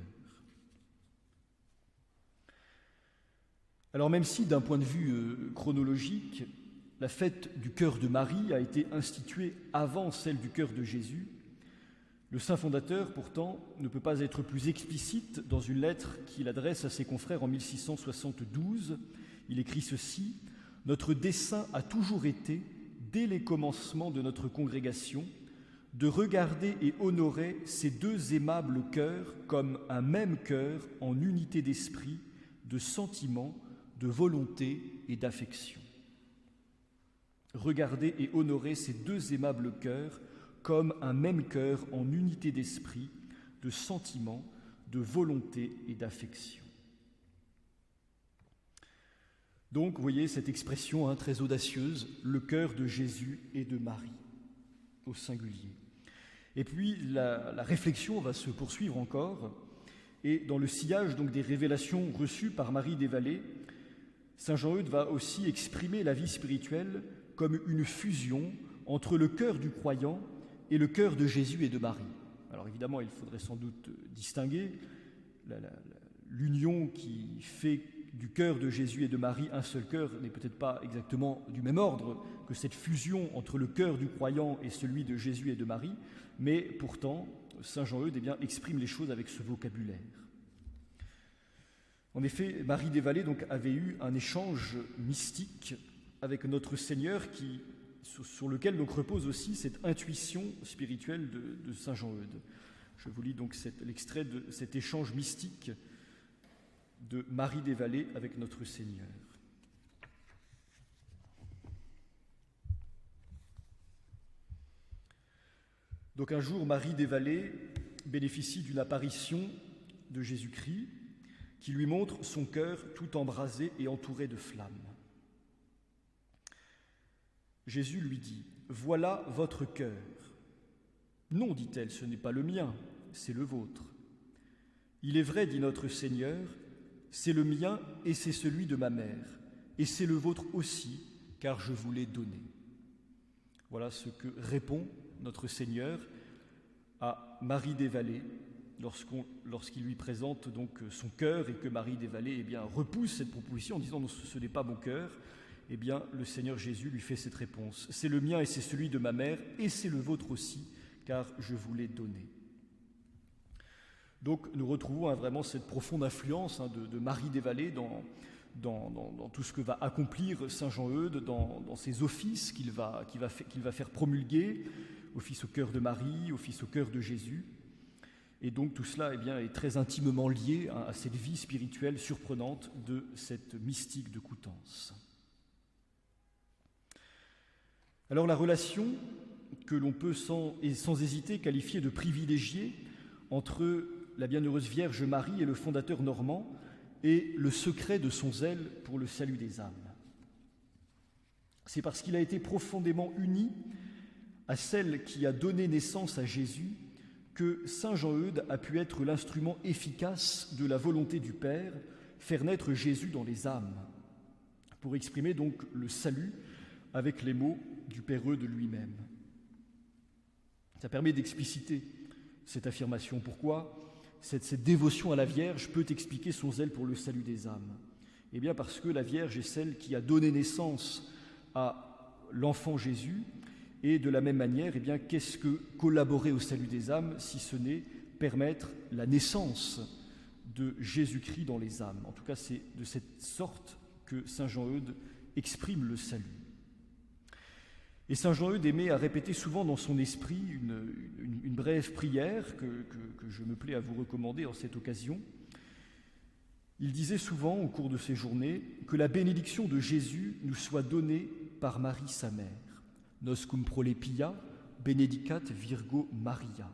Alors même si, d'un point de vue chronologique, la fête du cœur de Marie a été instituée avant celle du cœur de Jésus, le saint fondateur, pourtant, ne peut pas être plus explicite dans une lettre qu'il adresse à ses confrères en 1672. Il écrit ceci : « Notre dessein a toujours été, dès les commencements de notre congrégation, de regarder et honorer ces deux aimables cœurs comme un même cœur en unité d'esprit, de sentiment, de volonté et d'affection. » Regarder et honorer ces deux aimables cœurs comme un même cœur en unité d'esprit, de sentiment, de volonté et d'affection. Donc, vous voyez cette expression très audacieuse, le cœur de Jésus et de Marie, au singulier. Et puis, la réflexion va se poursuivre encore, et dans le sillage donc, des révélations reçues par Marie des Vallées, saint Jean-Eudes va aussi exprimer la vie spirituelle comme une fusion entre le cœur du croyant et le cœur de Jésus et de Marie. Alors évidemment, il faudrait sans doute distinguer l'union qui fait du cœur de Jésus et de Marie un seul cœur n'est peut-être pas exactement du même ordre que cette fusion entre le cœur du croyant et celui de Jésus et de Marie, mais pourtant, saint Jean-Eudes exprime les choses avec ce vocabulaire. En effet, Marie des Vallées donc, avait eu un échange mystique avec notre Seigneur sur lequel donc repose aussi cette intuition spirituelle de saint Jean-Eudes. Je vous lis donc l'extrait de cet échange mystique de Marie des Vallées avec notre Seigneur. Donc un jour, Marie des Vallées bénéficie d'une apparition de Jésus-Christ qui lui montre son cœur tout embrasé et entouré de flammes. Jésus lui dit : « Voilà votre cœur. » « Non, dit-elle, ce n'est pas le mien, c'est le vôtre. » « Il est vrai, dit notre Seigneur, c'est le mien et c'est celui de ma mère, et c'est le vôtre aussi, car je vous l'ai donné. » Voilà ce que répond notre Seigneur à Marie des Vallées lorsqu'il lui présente donc son cœur et que Marie des Vallées repousse cette proposition en disant « Non, ce n'est pas mon cœur ». Eh bien, le Seigneur Jésus lui fait cette réponse : « C'est le mien et c'est celui de ma mère, et c'est le vôtre aussi, car je vous l'ai donné. » Donc, nous retrouvons vraiment cette profonde influence de Marie des Vallées dans tout ce que va accomplir saint Jean-Eudes, dans ses offices qu'il va faire promulguer, office au cœur de Marie, office au cœur de Jésus. Et donc, tout cela est très intimement lié à cette vie spirituelle surprenante de cette mystique de Coutances. Alors la relation que l'on peut sans hésiter qualifier de privilégiée entre la bienheureuse Vierge Marie et le fondateur normand est le secret de son zèle pour le salut des âmes. C'est parce qu'il a été profondément uni à celle qui a donné naissance à Jésus que saint Jean-Eudes a pu être l'instrument efficace de la volonté du Père, faire naître Jésus dans les âmes, pour exprimer donc le salut avec les mots du Père Eudes lui-même. Ça permet d'expliciter cette affirmation. Pourquoi cette dévotion à la Vierge peut expliquer son zèle pour le salut des âmes ? Eh bien parce que la Vierge est celle qui a donné naissance à l'enfant Jésus, et de la même manière, qu'est-ce que collaborer au salut des âmes si ce n'est permettre la naissance de Jésus-Christ dans les âmes ? En tout cas, c'est de cette sorte que saint Jean-Eudes exprime le salut. Et saint Jean-Eudes aimait à répéter souvent dans son esprit une brève prière que je me plais à vous recommander en cette occasion. Il disait souvent au cours de ses journées que la bénédiction de Jésus nous soit donnée par Marie sa mère. Nos cum prolepia, benedicat Virgo Maria.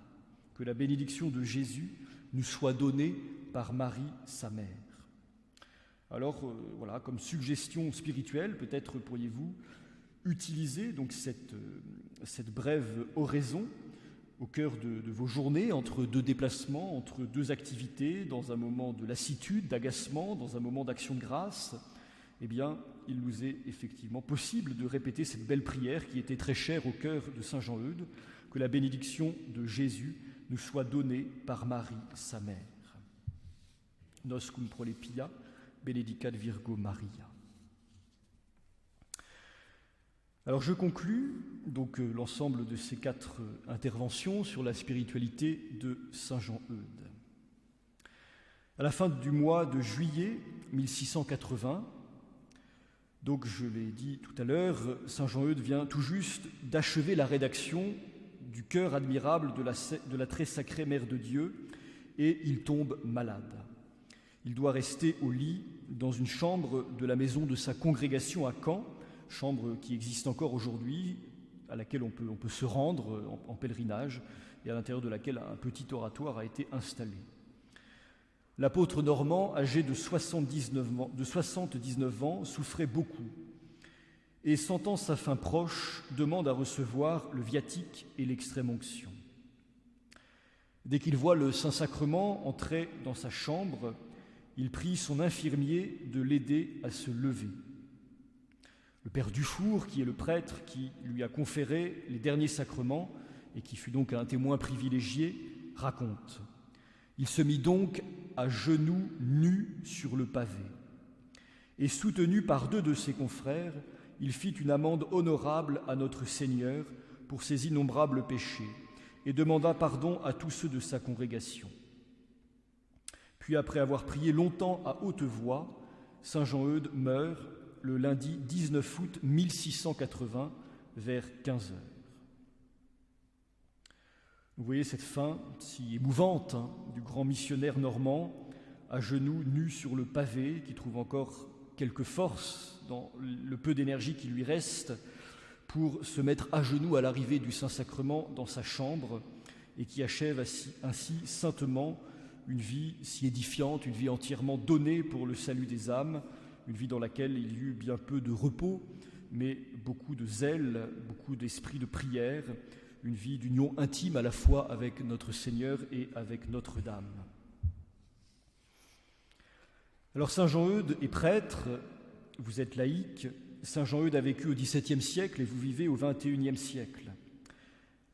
Que la bénédiction de Jésus nous soit donnée par Marie, sa mère. Alors, voilà, comme suggestion spirituelle, peut-être pourriez-vous utiliser donc cette brève oraison au cœur de vos journées, entre deux déplacements, entre deux activités, dans un moment de lassitude, d'agacement, dans un moment d'action de grâce. Eh bien, il nous est effectivement possible de répéter cette belle prière qui était très chère au cœur de saint Jean-Eudes, que la bénédiction de Jésus nous soit donnée par Marie, sa mère. Nos cum prolepia, benedicat Virgo Maria. Alors je conclus donc l'ensemble de ces 4 interventions sur la spiritualité de saint Jean-Eudes. À la fin du mois de juillet 1680, donc je l'ai dit tout à l'heure, saint Jean-Eudes vient tout juste d'achever la rédaction du cœur admirable de la très sacrée Mère de Dieu, et il tombe malade. Il doit rester au lit dans une chambre de la maison de sa congrégation à Caen, chambre qui existe encore aujourd'hui, à laquelle on peut se rendre en pèlerinage, et à l'intérieur de laquelle un petit oratoire a été installé. L'apôtre normand, âgé de 79 ans, souffrait beaucoup, et sentant sa fin proche, demande à recevoir le viatique et l'extrême-onction. Dès qu'il voit le Saint-Sacrement entrer dans sa chambre, il prie son infirmier de l'aider à se lever. Le père Dufour, qui est le prêtre qui lui a conféré les derniers sacrements et qui fut donc un témoin privilégié, raconte. Il se mit donc à genoux nus sur le pavé. Et soutenu par 2 de ses confrères, il fit une amende honorable à notre Seigneur pour ses innombrables péchés et demanda pardon à tous ceux de sa congrégation. Puis, après avoir prié longtemps à haute voix, saint Jean-Eudes meurt le lundi 19 août 1680 vers 15 heures. Vous voyez cette fin si émouvante du grand missionnaire normand, à genoux, nu sur le pavé, qui trouve encore quelques forces dans le peu d'énergie qui lui reste pour se mettre à genoux à l'arrivée du Saint-Sacrement dans sa chambre et qui achève ainsi saintement une vie si édifiante, une vie entièrement donnée pour le salut des âmes, une vie dans laquelle il y eut bien peu de repos, mais beaucoup de zèle, beaucoup d'esprit de prière, une vie d'union intime à la fois avec notre Seigneur et avec Notre-Dame. Alors Saint Jean-Eudes est prêtre, vous êtes laïque, Saint Jean-Eudes a vécu au XVIIe siècle et vous vivez au XXIe siècle.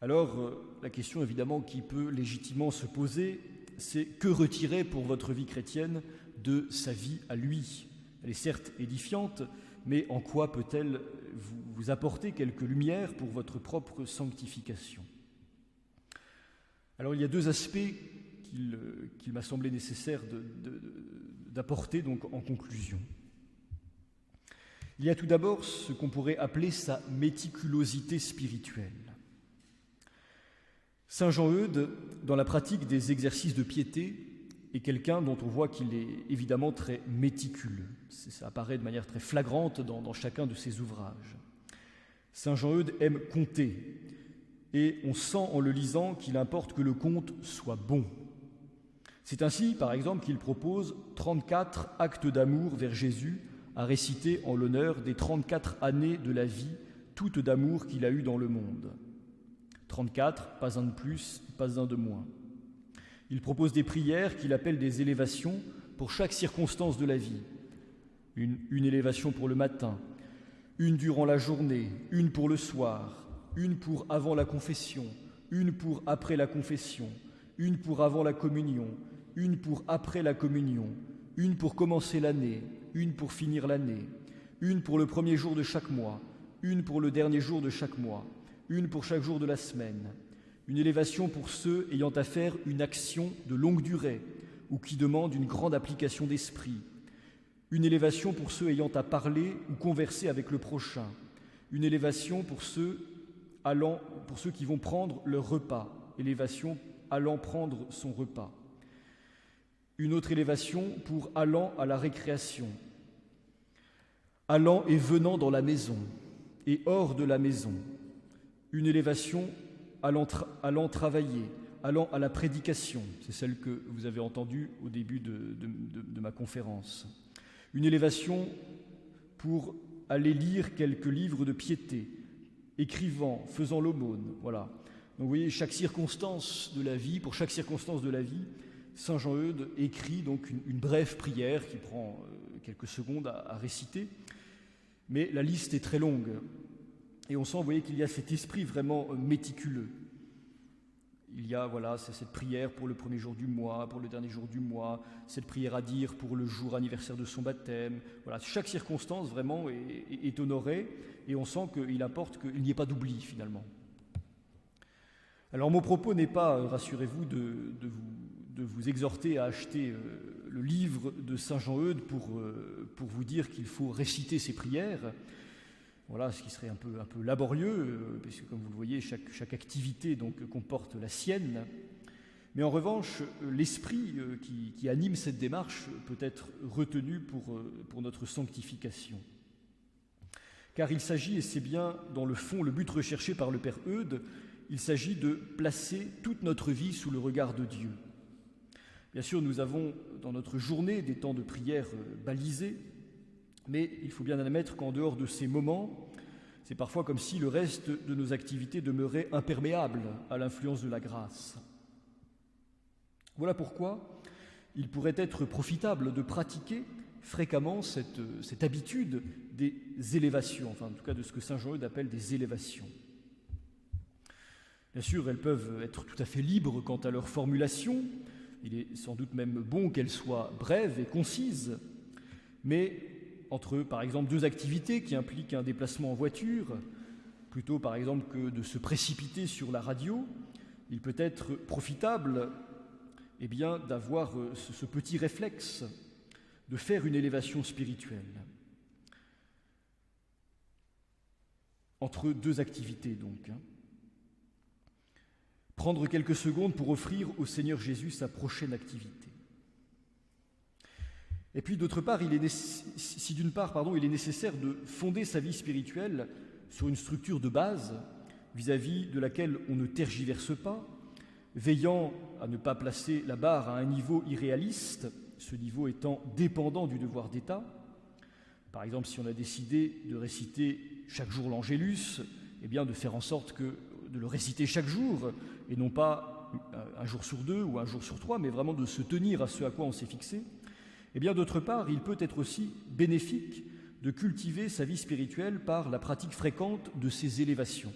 Alors la question évidemment qui peut légitimement se poser, c'est que retirer pour votre vie chrétienne de sa vie à lui ? Elle est certes édifiante, mais en quoi peut-elle vous apporter quelques lumières pour votre propre sanctification ? Alors il y a 2 aspects qu'il m'a semblé nécessaire d'apporter donc en conclusion. Il y a tout d'abord ce qu'on pourrait appeler sa méticulosité spirituelle. Saint Jean-Eudes, dans la pratique des exercices de piété, est quelqu'un dont on voit qu'il est évidemment très méticuleux. Ça apparaît de manière très flagrante dans chacun de ses ouvrages. Saint Jean-Eudes aime conter, et on sent en le lisant qu'il importe que le conte soit bon. C'est ainsi, par exemple, qu'il propose 34 actes d'amour vers Jésus à réciter en l'honneur des 34 années de la vie, toutes d'amour qu'il a eues dans le monde. 34, pas un de plus, pas un de moins. Il propose des prières qu'il appelle des élévations pour chaque circonstance de la vie. Une élévation pour le matin, une durant la journée, une pour le soir, une pour avant la confession, une pour après la confession, une pour avant la communion, une pour après la communion, une pour commencer l'année, une pour finir l'année, une pour le premier jour de chaque mois, une pour le dernier jour de chaque mois, une pour chaque jour de la semaine, une élévation pour ceux ayant à faire une action de longue durée ou qui demande une grande application d'esprit, une élévation pour ceux ayant à parler ou converser avec le prochain, une élévation pour ceux qui vont prendre leur repas, élévation allant prendre son repas, une autre élévation pour allant à la récréation, allant et venant dans la maison et hors de la maison, une élévation allant travailler, allant à la prédication, c'est celle que vous avez entendue au début de ma conférence. Une élévation pour aller lire quelques livres de piété, écrivant, faisant l'aumône, voilà. Donc vous voyez, chaque circonstance de la vie, pour chaque circonstance de la vie, Saint Jean-Eudes écrit donc une brève prière qui prend quelques secondes à réciter, mais la liste est très longue. Et on sent, vous voyez, qu'il y a cet esprit vraiment méticuleux. Il y a, voilà, c'est cette prière pour le premier jour du mois, pour le dernier jour du mois, cette prière à dire pour le jour anniversaire de son baptême. Voilà, chaque circonstance vraiment est honorée, et on sent qu'il importe qu'il n'y ait pas d'oubli finalement. Alors mon propos n'est pas, rassurez-vous, de vous exhorter à acheter le livre de Saint Jean-Eudes pour vous dire qu'il faut réciter ces prières. Voilà, ce qui serait un peu laborieux, puisque comme vous le voyez, chaque activité donc comporte la sienne. Mais en revanche, l'esprit qui anime cette démarche peut être retenu pour notre sanctification. Car il s'agit, et c'est bien dans le fond le but recherché par le Père Eudes, il s'agit de placer toute notre vie sous le regard de Dieu. Bien sûr, nous avons dans notre journée des temps de prière balisés, mais il faut bien admettre qu'en dehors de ces moments, c'est parfois comme si le reste de nos activités demeurait imperméable à l'influence de la grâce. Voilà pourquoi il pourrait être profitable de pratiquer fréquemment cette habitude des élévations, enfin en tout cas de ce que Saint Jean-Eudes appelle des élévations. Bien sûr, elles peuvent être tout à fait libres quant à leur formulation. Il est sans doute même bon qu'elles soient brèves et concises, mais entre, par exemple, deux activités qui impliquent un déplacement en voiture, plutôt, par exemple, que de se précipiter sur la radio, il peut être profitable d'avoir ce petit réflexe de faire une élévation spirituelle. Entre deux activités, donc. Prendre quelques secondes pour offrir au Seigneur Jésus sa prochaine activité. Et puis d'autre part, il est nécessaire de fonder sa vie spirituelle sur une structure de base vis-à-vis de laquelle on ne tergiverse pas, veillant à ne pas placer la barre à un niveau irréaliste, ce niveau étant dépendant du devoir d'État. Par exemple, si on a décidé de réciter chaque jour l'Angélus, de faire en sorte de le réciter chaque jour, et non pas un jour sur 2 ou un jour sur 3, mais vraiment de se tenir à ce à quoi on s'est fixé. D'autre part, il peut être aussi bénéfique de cultiver sa vie spirituelle par la pratique fréquente de ces élévations,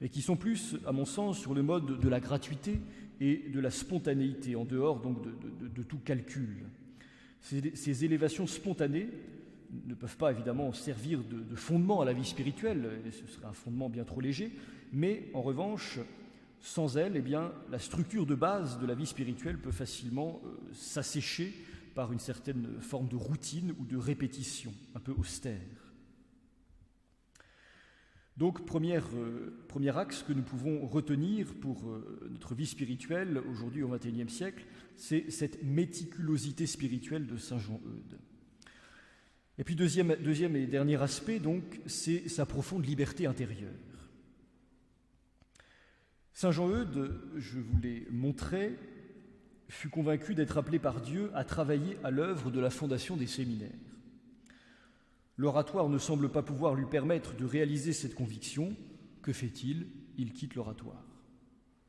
mais qui sont plus, à mon sens, sur le mode de la gratuité et de la spontanéité, en dehors donc de tout calcul. Ces élévations spontanées ne peuvent pas évidemment servir de fondement à la vie spirituelle, et ce serait un fondement bien trop léger, mais en revanche, sans elles, la structure de base de la vie spirituelle peut facilement s'assécher par une certaine forme de routine ou de répétition, un peu austère. Donc, premier axe que nous pouvons retenir pour notre vie spirituelle aujourd'hui au XXIe siècle, c'est cette méticulosité spirituelle de Saint Jean-Eudes. Et puis deuxième et dernier aspect, donc, c'est sa profonde liberté intérieure. Saint Jean-Eudes, je vous l'ai montré, fut convaincu d'être appelé par Dieu à travailler à l'œuvre de la fondation des séminaires. L'oratoire ne semble pas pouvoir lui permettre de réaliser cette conviction. Que fait-il ? Il quitte l'oratoire.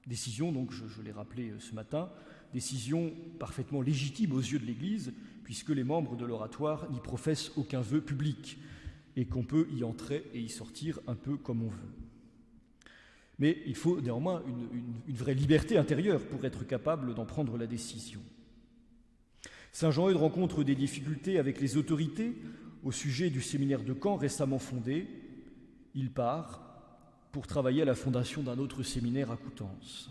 Décision, donc, je l'ai rappelé ce matin, décision parfaitement légitime aux yeux de l'Église, puisque les membres de l'oratoire n'y professent aucun vœu public, et qu'on peut y entrer et y sortir un peu comme on veut. Mais il faut néanmoins une vraie liberté intérieure pour être capable d'en prendre la décision. Saint Jean-Eudes rencontre des difficultés avec les autorités au sujet du séminaire de Caen récemment fondé. Il part pour travailler à la fondation d'un autre séminaire à Coutances.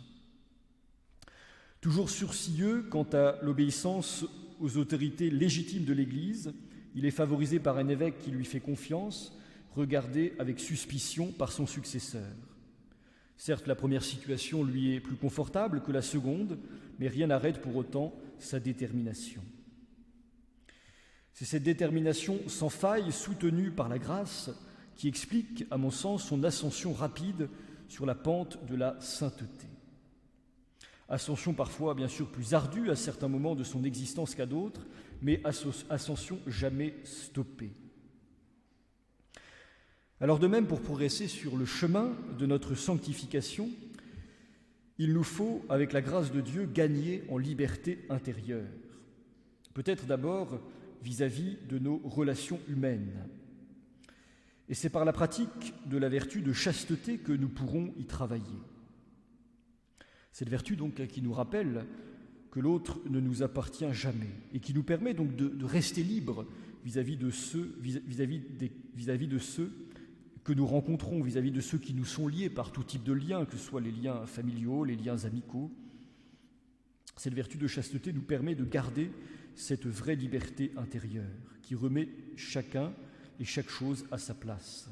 Toujours sourcilleux quant à l'obéissance aux autorités légitimes de l'Église, il est favorisé par un évêque qui lui fait confiance, regardé avec suspicion par son successeur. Certes, la première situation lui est plus confortable que la seconde, mais rien n'arrête pour autant sa détermination. C'est cette détermination sans faille, soutenue par la grâce, qui explique, à mon sens, son ascension rapide sur la pente de la sainteté. Ascension parfois bien sûr plus ardue à certains moments de son existence qu'à d'autres, mais ascension jamais stoppée. Alors de même, pour progresser sur le chemin de notre sanctification, il nous faut, avec la grâce de Dieu, gagner en liberté intérieure. Peut-être d'abord vis-à-vis de nos relations humaines. Et c'est par la pratique de la vertu de chasteté que nous pourrons y travailler. Cette vertu donc qui nous rappelle que l'autre ne nous appartient jamais et qui nous permet donc de rester libres vis-à-vis de ceux que nous rencontrons, vis-à-vis de ceux qui nous sont liés par tout type de liens, que ce soit les liens familiaux, les liens amicaux. Cette vertu de chasteté nous permet de garder cette vraie liberté intérieure qui remet chacun et chaque chose à sa place.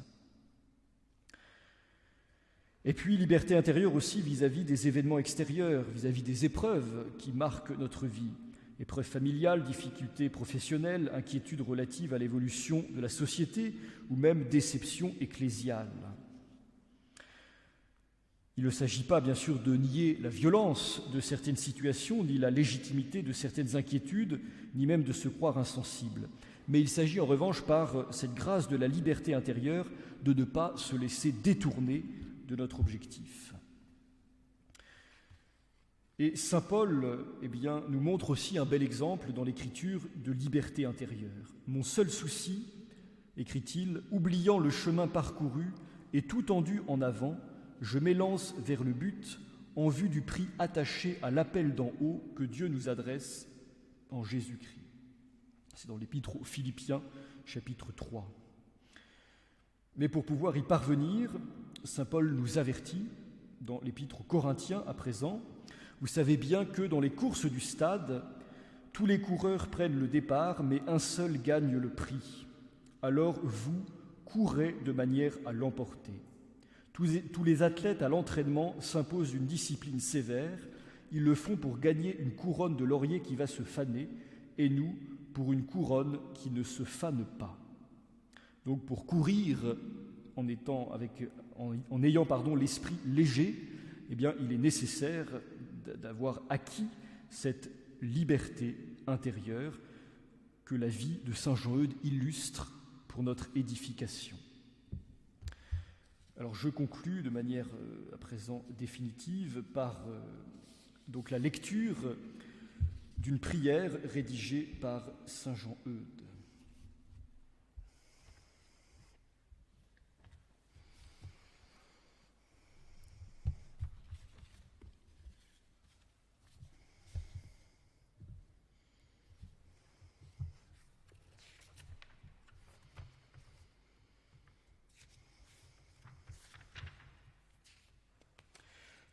Et puis liberté intérieure aussi vis-à-vis des événements extérieurs, vis-à-vis des épreuves qui marquent notre vie. Épreuves familiales, difficultés professionnelles, inquiétudes relatives à l'évolution de la société ou même déceptions ecclésiales. Il ne s'agit pas, bien sûr, de nier la violence de certaines situations, ni la légitimité de certaines inquiétudes, ni même de se croire insensible. Mais il s'agit en revanche, par cette grâce de la liberté intérieure, de ne pas se laisser détourner de notre objectif. Et saint Paul nous montre aussi un bel exemple dans l'Écriture de liberté intérieure. « Mon seul souci, écrit-il, oubliant le chemin parcouru et tout tendu en avant, je m'élance vers le but en vue du prix attaché à l'appel d'en haut que Dieu nous adresse en Jésus-Christ. » C'est dans l'Épître aux Philippiens, chapitre 3. Mais pour pouvoir y parvenir, saint Paul nous avertit, dans l'Épître aux Corinthiens à présent, « Vous savez bien que dans les courses du stade, tous les coureurs prennent le départ, mais un seul gagne le prix. Alors vous, courez de manière à l'emporter. Tous les athlètes à l'entraînement s'imposent une discipline sévère. Ils le font pour gagner une couronne de laurier qui va se faner, et nous, pour une couronne qui ne se fane pas. » Donc pour courir en ayant l'esprit léger, il est nécessaire d'avoir acquis cette liberté intérieure que la vie de saint Jean-Eudes illustre pour notre édification. Alors je conclus de manière à présent définitive par donc la lecture d'une prière rédigée par saint Jean-Eudes.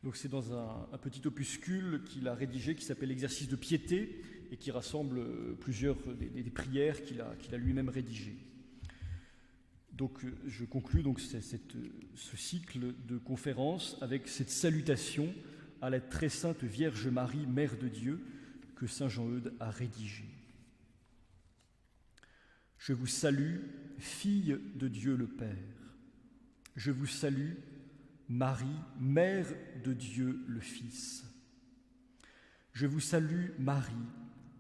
Donc c'est dans un petit opuscule qu'il a rédigé qui s'appelle Exercice de piété et qui rassemble plusieurs des prières qu'il a lui-même rédigées. Donc je conclus donc ce cycle de conférences avec cette salutation à la très sainte Vierge Marie, Mère de Dieu, que saint Jean-Eudes a rédigée. Je vous salue, fille de Dieu le Père. Je vous salue, Marie, Mère de Dieu le Fils. Je vous salue, Marie,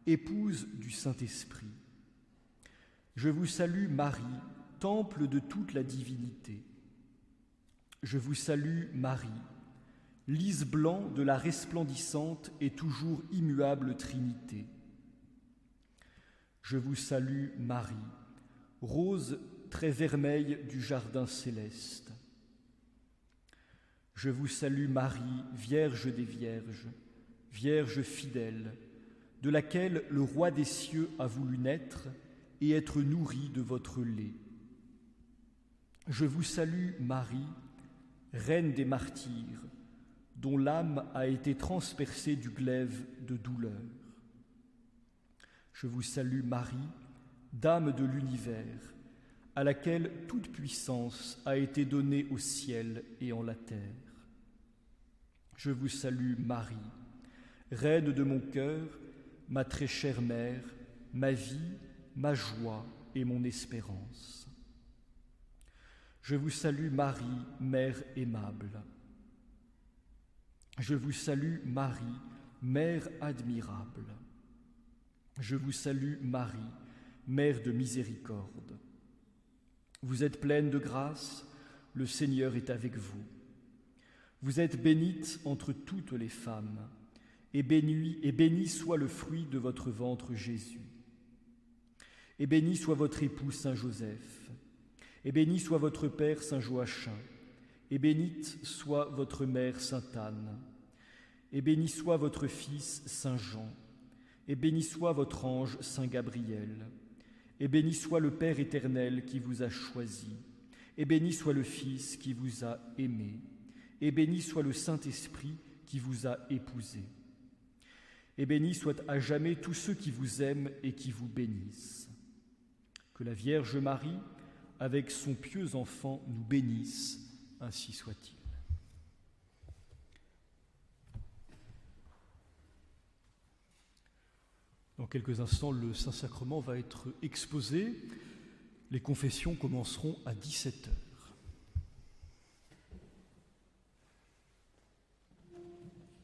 épouse du Saint-Esprit. Je vous salue, Marie, temple de toute la divinité. Je vous salue, Marie, lys blanc de la resplendissante et toujours immuable Trinité. Je vous salue, Marie, rose très vermeille du jardin céleste. Je vous salue, Marie, Vierge des Vierges, Vierge fidèle, de laquelle le Roi des cieux a voulu naître et être nourri de votre lait. Je vous salue, Marie, Reine des martyrs, dont l'âme a été transpercée du glaive de douleur. Je vous salue, Marie, Dame de l'univers, à laquelle toute puissance a été donnée au ciel et en la terre. Je vous salue, Marie, Reine de mon cœur, ma très chère mère, ma vie, ma joie et mon espérance. Je vous salue, Marie, Mère aimable. Je vous salue, Marie, Mère admirable. Je vous salue, Marie, Mère de miséricorde. Vous êtes pleine de grâce, le Seigneur est avec vous. Vous êtes bénite entre toutes les femmes, et béni soit le fruit de votre ventre, Jésus. Et béni soit votre époux, Saint Joseph, et béni soit votre Père, Saint Joachim, et bénite soit votre Mère, Sainte Anne, et béni soit votre Fils, Saint Jean, et béni soit votre ange, Saint Gabriel, et béni soit le Père éternel qui vous a choisi, et béni soit le Fils qui vous a aimé, et béni soit le Saint-Esprit qui vous a épousé. Et béni soit à jamais tous ceux qui vous aiment et qui vous bénissent. Que la Vierge Marie, avec son pieux enfant, nous bénisse, ainsi soit-il. Dans quelques instants, le Saint-Sacrement va être exposé. Les confessions commenceront à 17h.